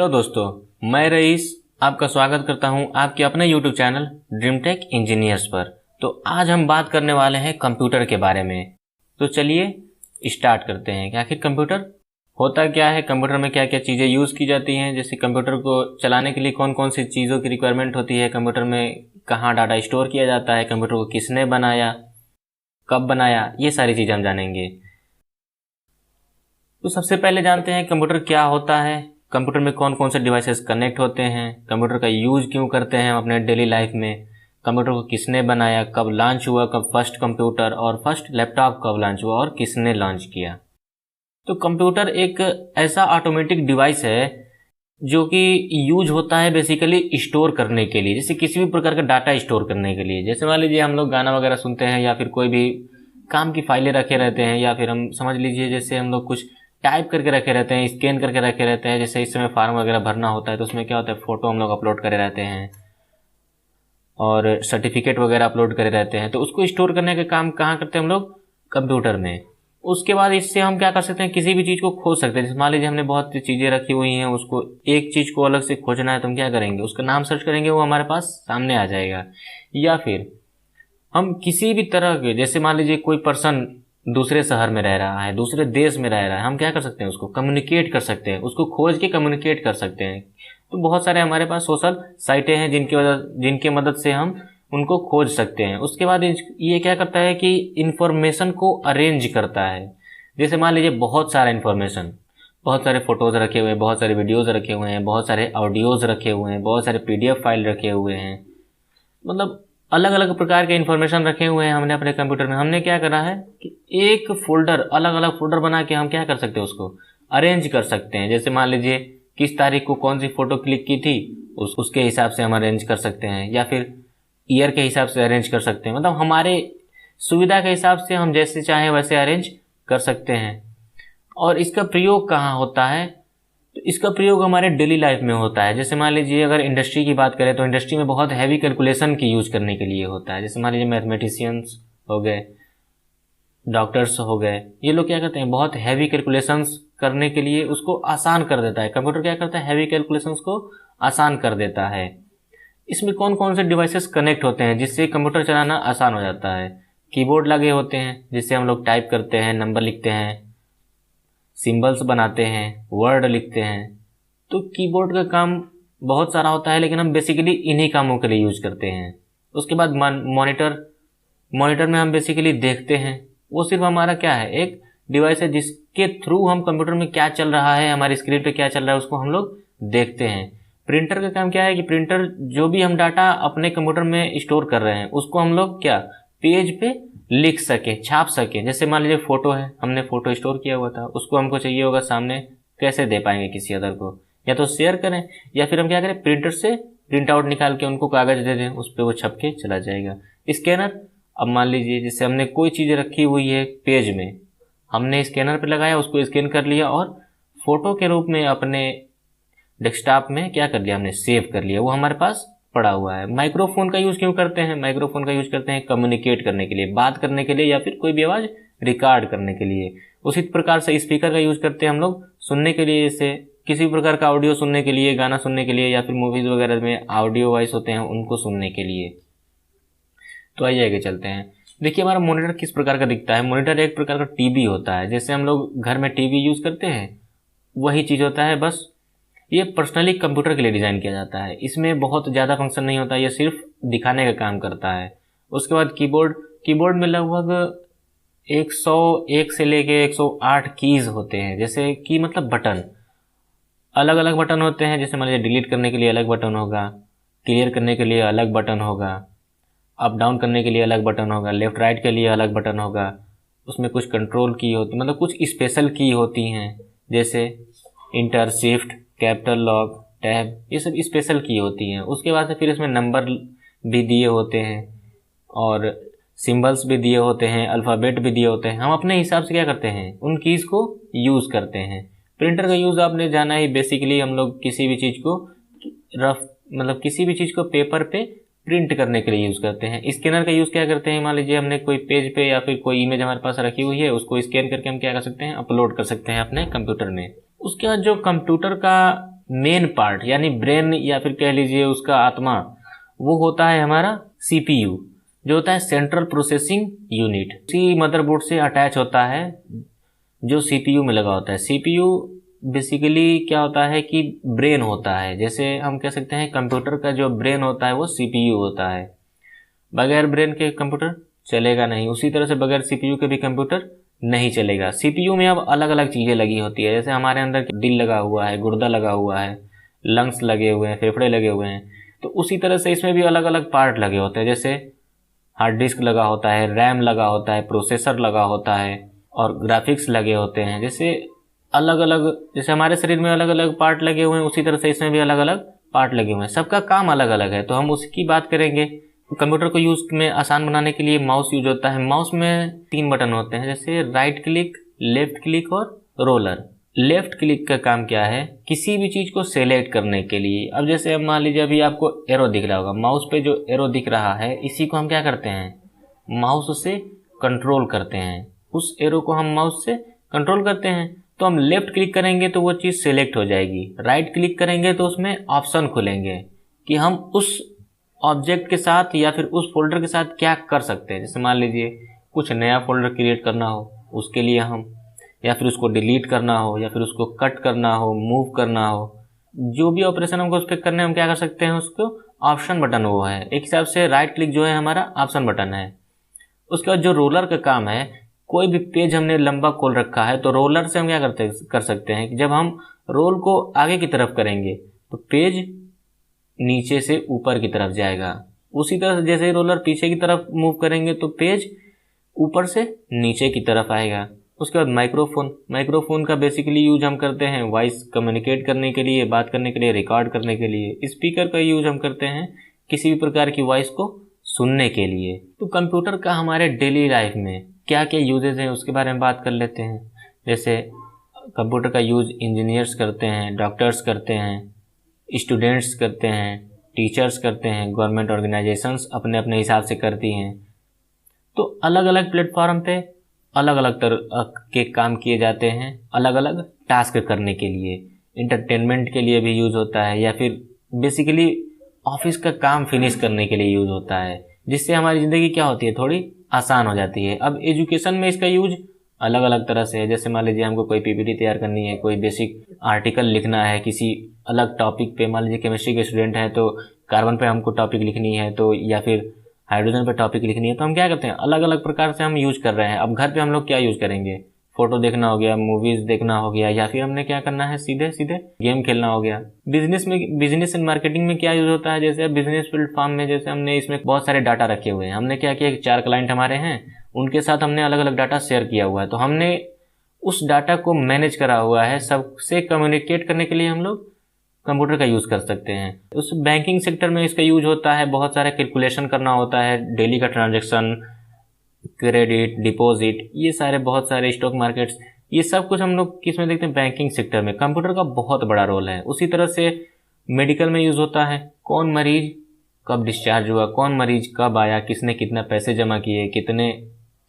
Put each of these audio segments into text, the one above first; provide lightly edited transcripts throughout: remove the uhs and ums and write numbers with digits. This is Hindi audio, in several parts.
हेलो दोस्तों, मैं रईस आपका स्वागत करता हूं आपके अपने YouTube channel dream tech engineers पर। तो आज हम बात करने वाले हैं कंप्यूटर के बारे में। तो चलिए स्टार्ट करते हैं कि आखिर कंप्यूटर होता क्या है, कंप्यूटर में क्या क्या चीज़ें यूज़ की जाती हैं, जैसे कंप्यूटर को चलाने के लिए कौन कौन सी चीज़ों की रिक्वायरमेंट होती है, कंप्यूटर में कहाँ डाटा स्टोर किया जाता है, कंप्यूटर को किसने बनाया, कब बनाया, ये सारी चीज़ें हम जानेंगे। तो सबसे पहले जानते हैं कंप्यूटर क्या होता है, कंप्यूटर में कौन कौन से डिवाइसेस कनेक्ट होते हैं, कंप्यूटर का यूज क्यों करते हैं हम अपने डेली लाइफ में, कंप्यूटर को किसने बनाया, कब लॉन्च हुआ, कब फर्स्ट कंप्यूटर और फर्स्ट लैपटॉप कब लॉन्च हुआ और किसने लॉन्च किया। तो कंप्यूटर एक ऐसा ऑटोमेटिक डिवाइस है जो कि यूज होता है बेसिकली स्टोर करने के लिए, जैसे किसी भी प्रकार का डाटा स्टोर करने के लिए। जैसे मान लीजिए हम लोग गाना वगैरह सुनते हैं या फिर कोई भी काम की फाइलें रखे रहते हैं, या फिर हम समझ लीजिए जैसे हम लोग कुछ टाइप करके रखे रहते हैं, स्कैन करके रखे रहते हैं। जैसे इस समय फॉर्म वगैरह भरना होता है तो उसमें क्या होता है, फ़ोटो हम लोग अपलोड करे रहते हैं और सर्टिफिकेट वगैरह अपलोड करे रहते हैं। तो उसको स्टोर करने का काम कहाँ करते हैं हम लोग, कंप्यूटर में। उसके बाद इससे हम क्या कर सकते हैं, किसी भी चीज़ को खोज सकते हैं। जैसे मान लीजिए हमने बहुत सी चीज़ें रखी हुई हैं, उसको एक चीज़ को अलग से खोजना है तो हम क्या करेंगे, उसका नाम सर्च करेंगे, वो हमारे पास सामने आ जाएगा। या फिर हम किसी भी तरह के, जैसे मान लीजिए कोई पर्सन दूसरे शहर में रह रहा है, दूसरे देश में रह रहा है, हम क्या कर सकते हैं, उसको कम्युनिकेट कर सकते हैं, उसको खोज के कम्युनिकेट कर सकते हैं। तो बहुत सारे हमारे पास सोशल साइटें हैं जिनके मदद से हम उनको खोज सकते हैं। उसके बाद ये क्या करता है कि इंफॉर्मेशन को अरेंज करता है। जैसे मान लीजिए बहुत सारा इंफॉर्मेशन, बहुत सारे फोटोज़ रखे हुए हैं, बहुत सारे वीडियोज़ रखे हुए हैं, बहुत सारे ऑडियोज़ रखे हुए हैं, बहुत सारे PDF फाइल रखे हुए हैं, मतलब अलग अलग प्रकार के इन्फॉर्मेशन रखे हुए हैं हमने अपने कंप्यूटर में। हमने क्या करा है कि एक फोल्डर, अलग अलग फोल्डर बना के हम क्या कर सकते हैं, उसको अरेंज कर सकते हैं। जैसे मान लीजिए किस तारीख को कौन सी फ़ोटो क्लिक की थी, उसके हिसाब से हम अरेंज कर सकते हैं, या फिर ईयर के हिसाब से अरेंज कर सकते हैं। मतलब हमारे सुविधा के हिसाब से हम जैसे चाहें वैसे अरेंज कर सकते हैं। और इसका प्रयोग कहाँ होता है, तो इसका प्रयोग हमारे डेली लाइफ में होता है। जैसे मान लीजिए अगर इंडस्ट्री की बात करें तो इंडस्ट्री में बहुत हैवी कैलकुलेशन की यूज करने के लिए होता है। जैसे मान लीजिए मैथमेटिशियंस हो गए, डॉक्टर्स हो गए, ये लोग क्या करते हैं, बहुत हैवी कैलकुलेशंस करने के लिए उसको आसान कर देता है। कंप्यूटर क्या करता है, हैवी कैलकुलेशंस को आसान कर देता है। इसमें कौन कौन से डिवाइसेस कनेक्ट होते हैं जिससे कंप्यूटर चलाना आसान हो जाता है। कीबोर्ड लगे होते हैं जिससे हम लोग टाइप करते हैं, नंबर लिखते हैं, सिंबल्स बनाते हैं, वर्ड लिखते हैं। तो कीबोर्ड का काम बहुत सारा होता है, लेकिन हम बेसिकली इन्हीं कामों के लिए यूज करते हैं। उसके बाद मॉनिटर में हम बेसिकली देखते हैं। वो सिर्फ हमारा क्या है, एक डिवाइस है जिसके थ्रू हम कंप्यूटर में क्या चल रहा है, हमारी स्क्रीन पे क्या चल रहा है, उसको हम लोग देखते हैं। प्रिंटर का काम क्या है कि प्रिंटर जो भी हम डाटा अपने कंप्यूटर में स्टोर कर रहे हैं उसको हम लोग क्या पेज पे लिख सके, छाप सके। जैसे मान लीजिए फोटो है, हमने फोटो स्टोर किया हुआ था, उसको हमको चाहिए होगा सामने, कैसे दे पाएंगे किसी अदर को, या तो शेयर करें या फिर हम क्या करें, प्रिंटर से प्रिंट आउट निकाल के उनको कागज दे दें, उस पर वो छप के चला जाएगा। स्कैनर, अब मान लीजिए जैसे हमने कोई चीज़ रखी हुई है पेज में, हमने स्कैनर पर लगाया, उसको स्कैन कर लिया और फोटो के रूप में अपने डेस्कटॉप में क्या कर लिया, हमने सेव कर लिया, वो हमारे पास पड़ा हुआ है। माइक्रोफोन का यूज क्यों करते हैं, माइक्रोफोन का यूज करते हैं कम्युनिकेट करने के लिए, बात करने के लिए, या फिर कोई भी आवाज रिकॉर्ड करने के लिए। उसी प्रकार से स्पीकर का यूज करते हैं हम लोग सुनने के लिए, जैसे किसी प्रकार का ऑडियो सुनने के लिए, गाना सुनने के लिए, या फिर मूवीज वगैरह में ऑडियो वॉइस होते हैं उनको सुनने के लिए। तो आइए आगे चलते हैं। देखिए हमारा मॉनिटर किस प्रकार का दिखता है। मॉनिटर एक प्रकार का टीवी होता है, जैसे हम लोग घर में टीवी यूज करते हैं वही चीज होता है, बस ये पर्सनली कंप्यूटर के लिए डिज़ाइन किया जाता है। इसमें बहुत ज़्यादा फंक्शन नहीं होता, ये सिर्फ दिखाने का काम करता है। उसके बाद कीबोर्ड में लगभग 101 से लेके 108 कीज़ होते हैं। जैसे की मतलब बटन, अलग अलग बटन होते हैं। जैसे मान लीजिए डिलीट करने के लिए अलग बटन होगा, क्लियर करने के लिए अलग बटन होगा, अप डाउन करने के लिए अलग बटन होगा, लेफ्ट राइट के लिए अलग बटन होगा। उसमें कुछ कंट्रोल की होती, मतलब कुछ स्पेशल की होती हैं, जैसे inter, shift, capital lock, tab, ये सब स्पेशल की होती हैं। उसके बाद से फिर इसमें नंबर भी दिए होते हैं और सिंबल्स भी दिए होते हैं, अल्फ़ाबेट भी दिए होते हैं। हम अपने हिसाब से क्या करते हैं, उन कीज़ को यूज़ करते हैं। प्रिंटर का यूज़ आपने जाना ही, बेसिकली हम लोग किसी भी चीज़ को किसी भी चीज़ को पेपर पे प्रिंट करने के लिए यूज़ करते हैं। स्कैनर का यूज़ क्या करते हैं, मान लीजिए हमने कोई पेज पे या फिर कोई इमेज हमारे पास रखी हुई है, उसको स्कैन करके हम क्या कर सकते हैं, अपलोड कर सकते हैं अपने कंप्यूटर में। उसके बाद जो कंप्यूटर का मेन पार्ट यानी ब्रेन या फिर कह लीजिए उसका आत्मा, वो होता है हमारा CPU, जो होता है सेंट्रल प्रोसेसिंग यूनिट। उसी मदरबोर्ड से अटैच होता है जो CPU में लगा होता है। CPU बेसिकली क्या होता है कि ब्रेन होता है, जैसे हम कह सकते हैं कंप्यूटर का जो ब्रेन होता है वो CPU होता है। बगैर ब्रेन के कंप्यूटर चलेगा नहीं, उसी तरह से बगैर CPU के भी कंप्यूटर नहीं चलेगा। CPU में अब अलग अलग चीज़ें लगी होती है, जैसे हमारे अंदर दिल लगा हुआ है, गुर्दा लगा हुआ है, लंग्स लगे हुए हैं, फेफड़े लगे हुए हैं, तो उसी तरह से इसमें भी अलग अलग पार्ट लगे होते हैं, जैसे हार्ड डिस्क लगा होता है, रैम लगा होता है, प्रोसेसर लगा होता है और ग्राफिक्स लगे होते हैं। जैसे अलग अलग, जैसे हमारे शरीर में अलग अलग पार्ट लगे हुए हैं, उसी तरह से इसमें भी अलग अलग पार्ट लगे हुए हैं, सबका काम अलग अलग है। तो हम उसकी बात करेंगे। कंप्यूटर को यूज़ में आसान बनाने के लिए माउस यूज होता है। माउस में 3 बटन होते हैं, जैसे राइट क्लिक, लेफ्ट क्लिक और रोलर। लेफ्ट क्लिक का काम क्या है, किसी भी चीज़ को सेलेक्ट करने के लिए। अब जैसे अब मान लीजिए अभी आपको एरो दिख रहा होगा, माउस पे जो एरो दिख रहा है, इसी को हम क्या करते हैं, माउस से कंट्रोल करते हैं। उस एरो को हम माउस से कंट्रोल करते हैं। तो हम लेफ्ट क्लिक करेंगे तो वो चीज़ सेलेक्ट हो जाएगी, राइट क्लिक करेंगे तो उसमें ऑप्शन खुलेंगे कि हम उस ऑब्जेक्ट के साथ या फिर उस फोल्डर के साथ क्या कर सकते हैं। जैसे मान लीजिए कुछ नया फोल्डर क्रिएट करना हो, उसके लिए हम, या फिर उसको डिलीट करना हो, या फिर उसको कट करना हो, मूव करना हो, जो भी ऑपरेशन हमको उस पर करने, हम क्या कर सकते हैं, उसको ऑप्शन बटन वो है। एक हिसाब से राइट क्लिक जो है हमारा ऑप्शन बटन है। उसके बाद जो रोलर का काम है, कोई भी पेज हमने लंबा खोल रखा है तो रोलर से हम क्या कर सकते हैं कि जब हम रोल को आगे की तरफ करेंगे तो पेज नीचे से ऊपर की तरफ जाएगा। उसी तरह से जैसे ही रोलर पीछे की तरफ मूव करेंगे तो पेज ऊपर से नीचे की तरफ आएगा। उसके बाद माइक्रोफोन का बेसिकली यूज हम करते हैं वॉइस कम्युनिकेट करने के लिए, बात करने के लिए, रिकॉर्ड करने के लिए। स्पीकर का यूज हम करते हैं किसी भी प्रकार की वॉइस को सुनने के लिए। तो कंप्यूटर का हमारे डेली लाइफ में क्या क्या यूजेज हैं उसके बारे में बात कर लेते हैं। जैसे कंप्यूटर का यूज इंजीनियर्स करते हैं, डॉक्टर्स करते हैं, स्टूडेंट्स करते हैं, टीचर्स करते हैं, गवर्नमेंट ऑर्गेनाइजेशंस अपने अपने हिसाब से करती हैं। तो अलग अलग प्लेटफॉर्म पे अलग अलग तरह के काम किए जाते हैं, अलग अलग टास्क करने के लिए। इंटरटेनमेंट के लिए भी यूज़ होता है, या फिर बेसिकली ऑफिस का काम फिनिश करने के लिए यूज़ होता है, जिससे हमारी ज़िंदगी क्या होती है, थोड़ी आसान हो जाती है। अब एजुकेशन में इसका यूज अलग अलग तरह से है। जैसे मान लीजिए हमको कोई PPT तैयार करनी है, कोई बेसिक आर्टिकल लिखना है किसी अलग टॉपिक पे, मान लीजिए केमिस्ट्री के स्टूडेंट हैं तो कार्बन पे हमको टॉपिक लिखनी है, तो या फिर हाइड्रोजन पे टॉपिक लिखनी है, तो हम क्या करते हैं, अलग अलग प्रकार से हम यूज कर रहे हैं। अब घर पे हम लोग क्या यूज करेंगे, फोटो देखना हो गया, मूवीज देखना हो गया, या फिर हमने क्या करना है, सीधे सीधे गेम खेलना हो गया। बिजनेस एंड मार्केटिंग में क्या यूज होता है, जैसे बिजनेस प्लेटफॉर्म में जैसे हमने इसमें बहुत सारे डाटा रखे हुए हैं, हमने क्या किया, 4 क्लाइंट हमारे हैं, उनके साथ हमने अलग अलग डाटा शेयर किया हुआ है, तो हमने उस डाटा को मैनेज करा हुआ है। सबसे कम्युनिकेट करने के लिए हम लोग कंप्यूटर का यूज़ कर सकते हैं। उस बैंकिंग सेक्टर में इसका यूज होता है, बहुत सारा कैलकुलेशन करना होता है, डेली का ट्रांजैक्शन, क्रेडिट, डिपॉजिट, ये सारे बहुत सारे स्टॉक मार्केट्स, ये सब कुछ हम लोग किस में देखते हैं, बैंकिंग सेक्टर में। कंप्यूटर का बहुत बड़ा रोल है। उसी तरह से मेडिकल में यूज़ होता है, कौन मरीज कब डिस्चार्ज हुआ, कौन मरीज कब आया, किसने कितना पैसे जमा किए,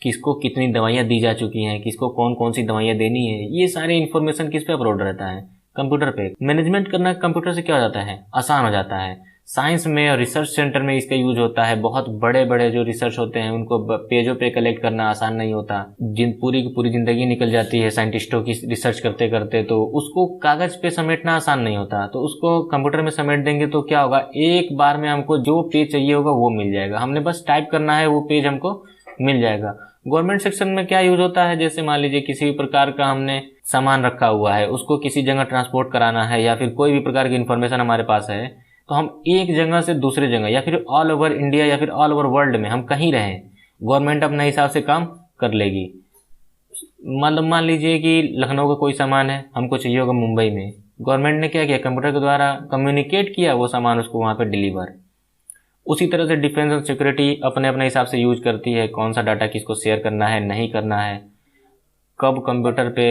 किसको कितनी दवाइयाँ दी जा चुकी हैं, किसको कौन कौन सी दवाइयाँ देनी है, ये सारी इन्फॉर्मेशन किस पे अपलोड रहता है, कंप्यूटर पे। मैनेजमेंट करना कंप्यूटर से क्या हो जाता है, आसान हो जाता है। साइंस में और रिसर्च सेंटर में इसका यूज होता है। बहुत बड़े बड़े जो रिसर्च होते हैं उनको पेजों पे कलेक्ट करना आसान नहीं होता, पूरी की पूरी जिंदगी निकल जाती है साइंटिस्टों की रिसर्च करते करते, तो उसको कागज पे समेटना आसान नहीं होता। तो उसको कंप्यूटर में समेट देंगे तो क्या होगा, एक बार में हमको जो पेज चाहिए होगा वो मिल जाएगा, हमने बस टाइप करना है, वो पेज हमको मिल जाएगा। गवर्नमेंट सेक्शन में क्या यूज होता है, जैसे मान लीजिए किसी भी प्रकार का हमने सामान रखा हुआ है, उसको किसी जगह ट्रांसपोर्ट कराना है, या फिर कोई भी प्रकार की इन्फॉर्मेशन हमारे पास है, तो हम एक जगह से दूसरे जगह या फिर ऑल ओवर इंडिया या फिर ऑल ओवर वर्ल्ड में हम कहीं रहें, गवर्नमेंट अपने हिसाब से काम कर लेगी। मतलब मान लीजिए कि लखनऊ का कोई सामान है, हमको चाहिए होगा मुंबई में, गवर्नमेंट ने क्या किया, कंप्यूटर के द्वारा कम्युनिकेट किया वो सामान उसको वहाँ पे डिलीवर। उसी तरह से डिफेंस और सिक्योरिटी अपने अपने हिसाब से यूज करती है, कौन सा डाटा किसको शेयर करना है, नहीं करना है, कब कंप्यूटर पे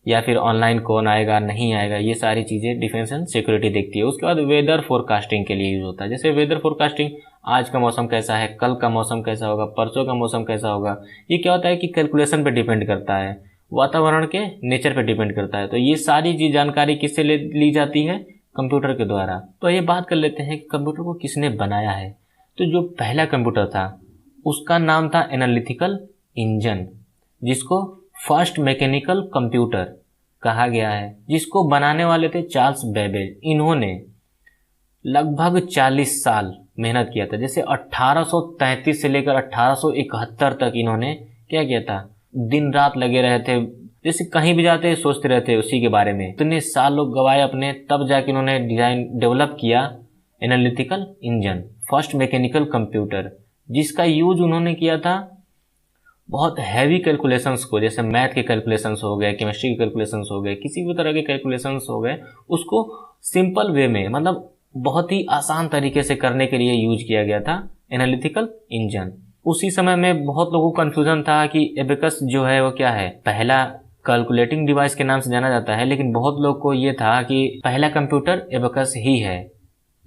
या फिर ऑनलाइन कौन आएगा नहीं आएगा, ये सारी चीज़ें डिफेंस एंड सिक्योरिटी देखती है। उसके बाद वेदर फोरकास्टिंग के लिए यूज होता है। जैसे वेदर फोरकास्टिंग, आज का मौसम कैसा है, कल का मौसम कैसा होगा, परसों का मौसम कैसा होगा, ये क्या होता है कि कैलकुलेशन पे डिपेंड करता है, वातावरण के नेचर पे डिपेंड करता है। तो ये सारी जानकारी किससे ली जाती है, कंप्यूटर के द्वारा। तो ये बात कर लेते हैं कि कंप्यूटर को किसने बनाया है। तो जो पहला कंप्यूटर था उसका नाम था एनालिटिकल इंजन, जिसको फर्स्ट मैकेनिकल कंप्यूटर कहा गया है, जिसको बनाने वाले थे चार्ल्स बेबेज। इन्होंने लगभग 40 साल मेहनत किया था। जैसे 1833 से लेकर 1871 तक इन्होंने क्या किया था, दिन रात लगे रहे थे। जैसे कहीं भी जाते सोचते रहते उसी के बारे में। इतने साल लोग गवाए अपने, तब जाके इन्होंने डिजाइन डेवलप किया analytical engine, first mechanical computer, जिसका यूज उन्होंने किया था बहुत हैवी कैलकुलेशंस को, जैसे मैथ के कैलकुलेशंस हो गए, केमिस्ट्री के कैलकुलेशंस हो गए, किसी भी तरह के कैलकुलेशंस हो गए, उसको सिंपल वे में, मतलब बहुत ही आसान तरीके से करने के लिए यूज किया गया था एनालिटिकल इंजन। उसी समय में बहुत लोगों को कंफ्यूजन था कि एबेकस जो है वो क्या है, पहला कैलकुलेटिंग डिवाइस के नाम से जाना जाता है, लेकिन बहुत लोग को ये था कि पहला कंप्यूटर एबेकस ही है,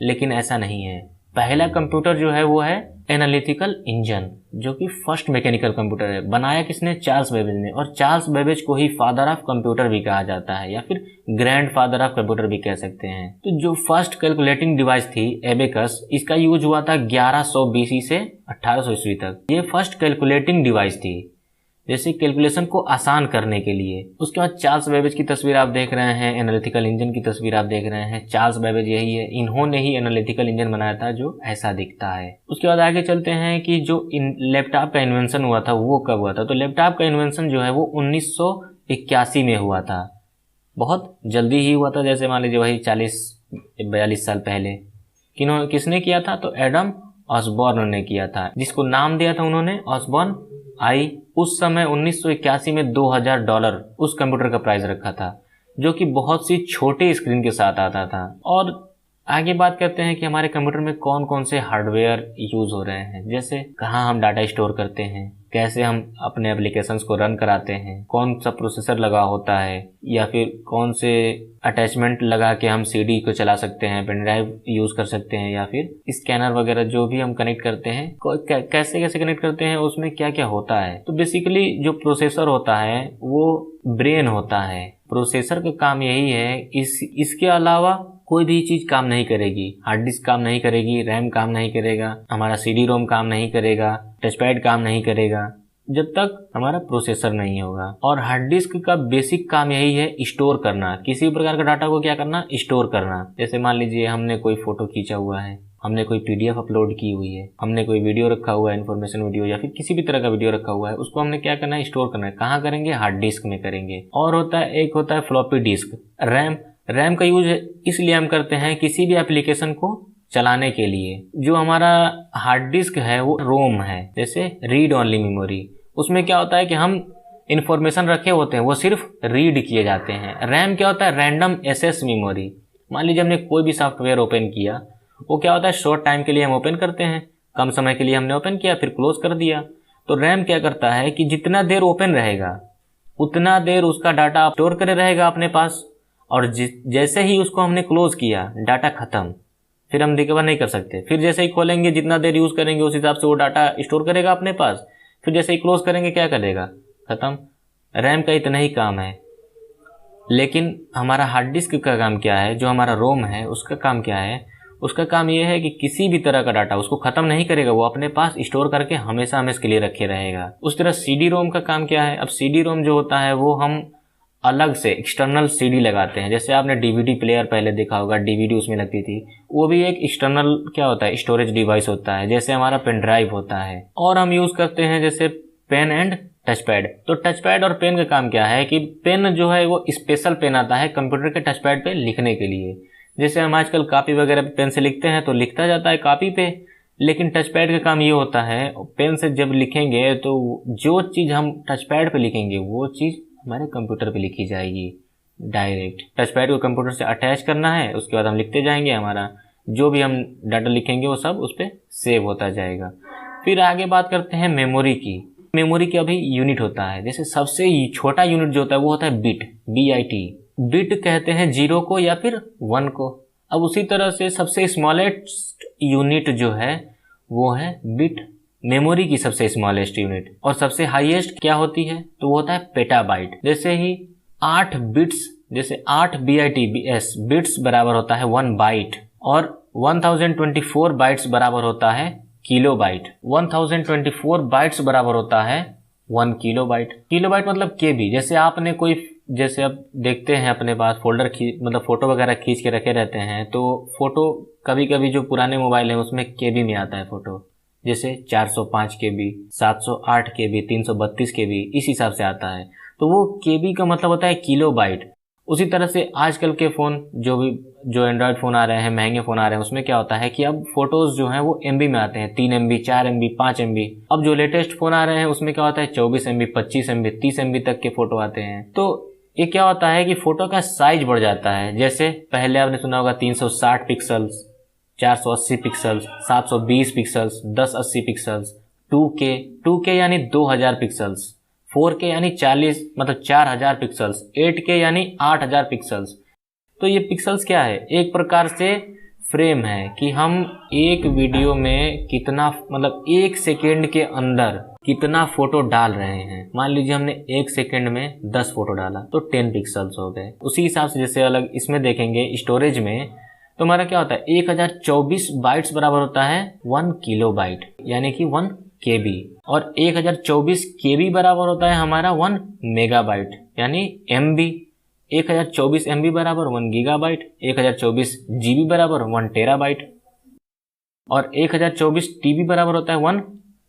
लेकिन ऐसा नहीं है। पहला कंप्यूटर जो है वो है एनालिटिकल इंजन, जो कि फर्स्ट मैकेनिकल कंप्यूटर है। बनाया किसने? चार्ल्स बेबेज ने। और चार्ल्स बेबेज को ही फादर ऑफ कंप्यूटर भी कहा जाता है, या फिर ग्रैंड फादर ऑफ कंप्यूटर भी कह सकते हैं। तो जो फर्स्ट कैलकुलेटिंग डिवाइस थी एबेकस, इसका यूज हुआ था 1100 BC से 1800 ईस्वी तक। ये फर्स्ट कैलकुलेटिंग डिवाइस थी, जैसे कैलकुलेशन को आसान करने के लिए। उसके बाद चार्ल्स बेबेज की तस्वीर आप देख रहे हैं, एनालिटिकल इंजन की तस्वीर आप देख रहे हैं। चार्ल्स बेबेज यही है, इन्होंने ही एनालिटिकल इंजन बनाया था जो ऐसा दिखता है। उसके बाद आगे चलते हैं कि जो लैपटॉप का इन्वेंशन हुआ था वो कब हुआ था। तो लैपटॉप का इन्वेंशन जो है वो 1981 में हुआ था, बहुत जल्दी ही हुआ था। जैसे मान लीजिए वही 40-42 साल पहले। किसने किया था? तो एडम ऑसबॉर्न ने किया था, जिसको नाम दिया था उन्होंने ऑसबॉर्न आई। उस समय 1981 में $2000 उस कंप्यूटर का प्राइस रखा था, जो कि बहुत सी छोटे स्क्रीन के साथ आता था। और आगे बात करते हैं कि हमारे कंप्यूटर में कौन कौन से हार्डवेयर यूज हो रहे हैं, जैसे कहाँ हम डाटा स्टोर करते हैं, कैसे हम अपने एप्लीकेशंस को रन कराते हैं, कौन सा प्रोसेसर लगा होता है, या फिर कौन से अटैचमेंट लगा के हम सीडी को चला सकते हैं, पेन ड्राइव यूज कर सकते हैं, या फिर स्कैनर वगैरह जो भी हम कनेक्ट करते हैं कैसे कैसे कनेक्ट करते हैं, उसमें क्या क्या होता है। तो बेसिकली जो प्रोसेसर होता है वो ब्रेन होता है। प्रोसेसर का काम यही है, इसके अलावा कोई भी चीज काम नहीं करेगी। हार्ड डिस्क काम नहीं करेगी, रैम काम नहीं करेगा, हमारा CD रोम काम नहीं करेगा, टचपैड काम नहीं करेगा, जब तक हमारा प्रोसेसर नहीं होगा। और हार्ड डिस्क का बेसिक काम यही है, स्टोर करना, किसी भी प्रकार का डाटा को क्या करना, स्टोर करना। जैसे मान लीजिए हमने कोई फोटो खींचा हुआ है, हमने कोई PDF अपलोड की हुई है, हमने कोई वीडियो रखा हुआ है, इन्फॉर्मेशन वीडियो या फिर किसी भी तरह का वीडियो रखा हुआ है, उसको हमने क्या करना है, स्टोर करना है। कहाँ करेंगे? हार्ड डिस्क में करेंगे। और होता है, एक होता है फ्लॉपी डिस्क। रैम का यूज इसलिए हम करते हैं किसी भी एप्लीकेशन को चलाने के लिए। जो हमारा हार्ड डिस्क है वो रोम है, जैसे रीड ओनली मेमोरी। उसमें क्या होता है कि हम इंफॉर्मेशन रखे होते हैं, वो सिर्फ रीड किए जाते हैं। रैम क्या होता है? Random access memory. मान लीजिए हमने कोई भी सॉफ्टवेयर ओपन किया, वो क्या होता है, शॉर्ट टाइम के लिए हम ओपन करते हैं, कम समय के लिए हमने ओपन किया फिर क्लोज कर दिया। तो रैम क्या करता है कि जितना देर ओपन रहेगा उतना देर उसका डाटा स्टोर करे रहेगा अपने पास, और जैसे ही उसको हमने क्लोज किया, डाटा खत्म, फिर हम रिकवर नहीं कर सकते। फिर जैसे ही खोलेंगे, जितना देर यूज करेंगे उस हिसाब से वो डाटा स्टोर करेगा अपने पास, फिर जैसे ही क्लोज करेंगे क्या करेगा, खत्म। रैम का इतना ही काम है। लेकिन हमारा हार्ड डिस्क का काम क्या है, जो हमारा रोम है उसका काम क्या है? उसका काम यह है कि किसी भी तरह का डाटा उसको खत्म नहीं करेगा, वो अपने पास स्टोर करके हमेशा हमेशा के लिए रखे रहेगा। उस तरह CD रोम का काम क्या है? अब CD रोम जो होता है वो हम अलग से एक्सटर्नल CD लगाते हैं। जैसे आपने DVD प्लेयर पहले देखा होगा, DVD उसमें लगती थी, वो भी एक एक्सटर्नल क्या होता है, स्टोरेज डिवाइस होता है, जैसे हमारा पेन ड्राइव होता है। और हम यूज करते हैं जैसे पेन एंड टचपैड। तो टचपैड और पेन का काम क्या है कि पेन जो है वो स्पेशल पेन आता है कंप्यूटर के टचपैड पे लिखने के लिए। जैसे हम आजकल कॉपी वगैरह पे पेन से लिखते हैं तो लिखता जाता है कॉपी पे, लेकिन टचपैड का काम ये होता है, पेन से जब लिखेंगे तो जो चीज हम टचपैड पे लिखेंगे वो चीज हमारे कंप्यूटर पे लिखी जाएगी डायरेक्ट। टचपैड को कंप्यूटर से अटैच करना है, उसके बाद हम लिखते जाएंगे, हमारा जो भी हम डाटा लिखेंगे वो सब उस पर सेव होता जाएगा। फिर आगे बात करते हैं मेमोरी की। मेमोरी का भी यूनिट होता है, जैसे सबसे छोटा यूनिट जो होता है वो होता है बिट, BIT। बिट कहते हैं 0 को या फिर 1 को। अब उसी तरह से सबसे स्मॉलेस्ट यूनिट जो है वो है बिट, मेमोरी की सबसे स्मॉलेस्ट यूनिट। और सबसे हाईएस्ट क्या होती है? तो वो होता है पेटाबाइट। जैसे ही 8 बिट्स जैसे 8 BITS बिट्स बराबर होता है 1 बाइट, और 1024 बाइट्स बराबर होता है किलोबाइट। 1024 बाइट्स बराबर होता है 1 किलोबाइट। किलोबाइट मतलब केबी। जैसे आपने कोई, जैसे अब देखते हैं अपने पास फोल्डर मतलब फोटो वगैरह खींच के रखे रहते हैं, तो फोटो कभी कभी जो पुराने मोबाइल हैं उसमें केबी में आता है फोटो, जैसे 405 केबी, 708 केबी, 332 केबी, इस हिसाब से आता है। तो वो केबी का मतलब होता है किलोबाइट। उसी तरह से आजकल के फ़ोन जो एंड्रॉयड फ़ोन आ रहे हैं, महंगे फ़ोन आ रहे हैं, उसमें क्या होता है कि अब फोटोज़ जो हैं वो MB में आते हैं, 3 MB, 4 MB, 5 MB। अब जो लेटेस्ट फ़ोन आ रहे हैं उसमें क्या होता है 24 MB, 25 MB, 30 MB तक के फ़ोटो आते हैं। तो ये क्या होता है कि फ़ोटो का साइज बढ़ जाता है। जैसे पहले आपने सुना होगा 360 pixels, 480 pixels, 720 pixels, 1080 pixels, 2K यानी 2000 पिक्सल्स, 4K यानी 4000 पिक्सल्स, 8K यानी 8000 पिक्सल्स। तो ये पिक्सल्स क्या है? एक प्रकार से फ्रेम है कि हम एक वीडियो में कितना, मतलब 1 सेकेंड के अंदर कितना फोटो डाल रहे हैं। मान लीजिए हमने 1 सेकेंड में 10 फोटो डाला तो 10 पिक्सल्स हो गए। उसी हिसाब से जैसे अलग इसमें देखेंगे स्टोरेज में, तो हमारा क्या होता है 1024 बाइट्स बराबर होता है 1 किलोबाइट यानी कि 1 KB, और 1024 KB बराबर होता है हमारा 1 मेगाबाइट यानी MB। 1024 MB बराबर 1 गीगाबाइट, 1024 GB बराबर 1 टेराबाइट, और 1024 TB बराबर होता है 1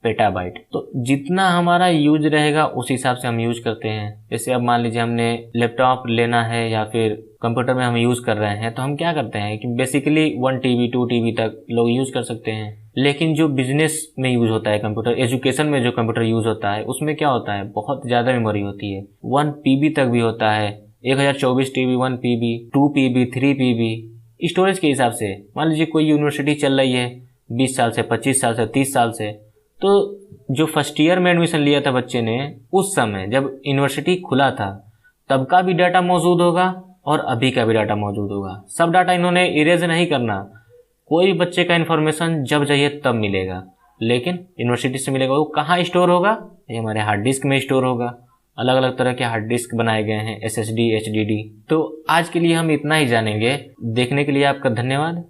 पेटाबाइट। तो जितना हमारा यूज रहेगा उस हिसाब से हम यूज करते हैं। जैसे अब मान लीजिए हमने लैपटॉप लेना है या फिर कंप्यूटर में हम यूज कर रहे हैं, तो हम क्या करते हैं कि बेसिकली 1 TB 2 TB तक लोग यूज कर सकते हैं। लेकिन जो बिजनेस में यूज होता है कंप्यूटर, एजुकेशन में जो कंप्यूटर यूज होता है, उसमें क्या होता है बहुत ज्यादा मेमोरी होती है, 1 PB तक भी होता है। 1024 TB, 1 PB, 2 PB, 3 PB storage के हिसाब से। मान लीजिए कोई यूनिवर्सिटी चल रही है 20 साल से, 25 साल से, 30 साल से, तो जो फर्स्ट ईयर में एडमिशन लिया था बच्चे ने, उस समय जब यूनिवर्सिटी खुला था तब का भी डाटा मौजूद होगा और अभी का भी डाटा मौजूद होगा। सब डाटा इन्होंने इरेज नहीं करना। कोई बच्चे का इन्फॉर्मेशन जब चाहिए तब मिलेगा, लेकिन यूनिवर्सिटी से मिलेगा। वो कहाँ स्टोर होगा? ये हमारे हार्ड डिस्क में स्टोर होगा। अलग अलग तरह के हार्ड डिस्क बनाए गए हैं, SSD, HDD। तो आज के लिए हम इतना ही जानेंगे। देखने के लिए आपका धन्यवाद।